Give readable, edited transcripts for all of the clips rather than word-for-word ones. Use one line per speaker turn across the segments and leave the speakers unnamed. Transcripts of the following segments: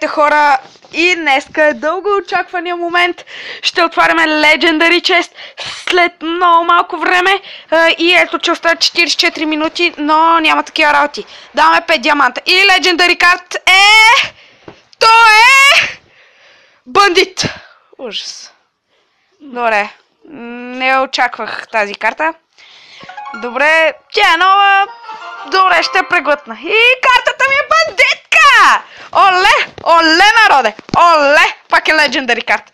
Здравейте, хора! И днеска е дълго очаквания момент. Ще отваряме Legendary Chest след много малко време. И ето, че остават 44 минути, но няма такива работи. Даваме 5 диаманта. И Legendary карт е... То е... Бандит! Ужас. Добре. Не очаквах тази карта. Добре, тя е нова. Добре, ще преглътна. И картата ми е бандитка! Оле! Оле, народе! Оле! Пак е Legendary карт.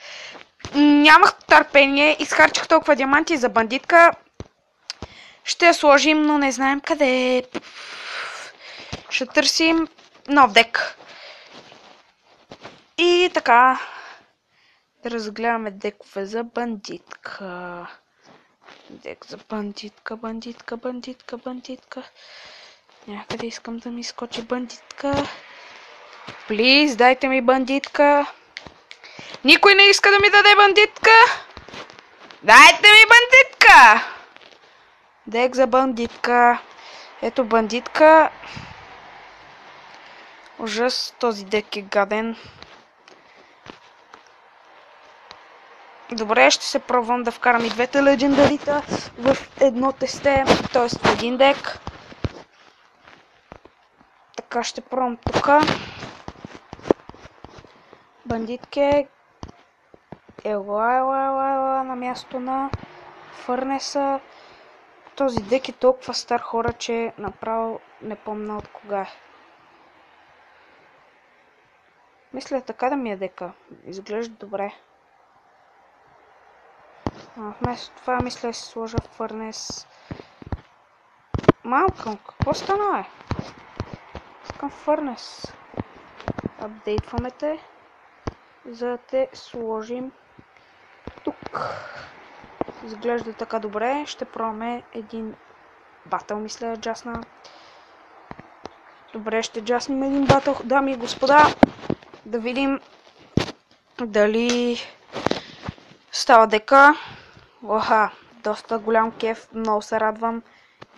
Нямах търпение. Изхарчих толкова диаманти за бандитка. Ще я сложим, но не знаем къде. Ще търсим нов дек. И така. Да разгледаме декове за бандитка. Дек за бандитка, бандитка, бандитка, бандитка. Някъде искам да ми скочи бандитка. Плиз, дайте ми бандитка. Никой не иска да ми даде бандитка. Дайте ми бандитка. Дек за бандитка. Ето бандитка. Ужас, този дек е гаден. Добре, ще се пробвам да вкарам и двете легендарита в едно тесте, т.е. в един дек. Така ще пробвам тук. Бандитке. Ела на място на фърнеса. Този дек е толкова стар, хора, че направо не помня от кога е. Мисля така да ми е дека. Изглежда добре. Вместо това мисля да си сложа фърнес. Малкъм, какво стана, Искам фърнес. Апдейтваме те, за да те сложим тук. Изглежда така добре. Ще пробваме един батъл, мисля, джасна. Добре, ще джаснем един батъл, дами и господа. Да видим дали става дека. Оха, доста голям кеф, много се радвам.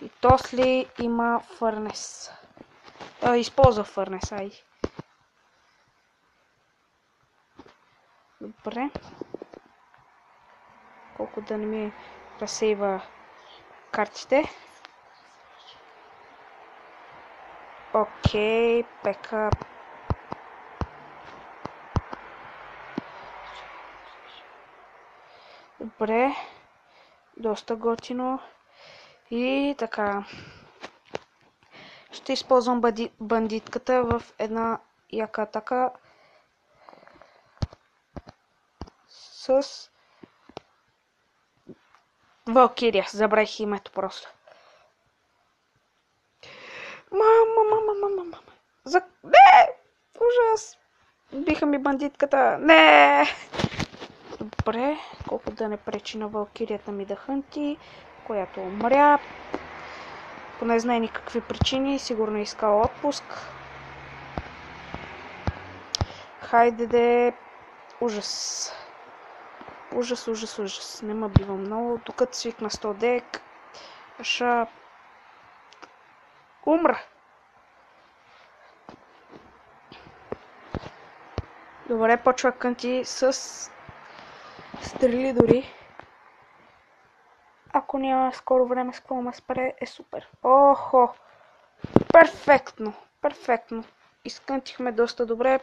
И Тосли има фърнес. Използва фърнес, ай. Добре. Колко да не ми разсейва картите. Окей, бекъп. Добре. Доста готино. И така. Ще използвам бандитката в една яка атака с Валкирия. Забравих името просто. Мама. Не! Ужас! Биха ми бандитката. Не! Добре. Колко да не пречи на Валкирията ми да хънти, която умря. По не знае никакви причини. Сигурно е искала отпуск. Хайде де. Ужас. Ужас. Не ме бива много. Докато свикна 100 дек. Аша. Умра. Добре, почва кънти с стрели дори. Ако няма скоро време с какво ме спре, е супер. Охо! Перфектно! Изкънтихме доста добре.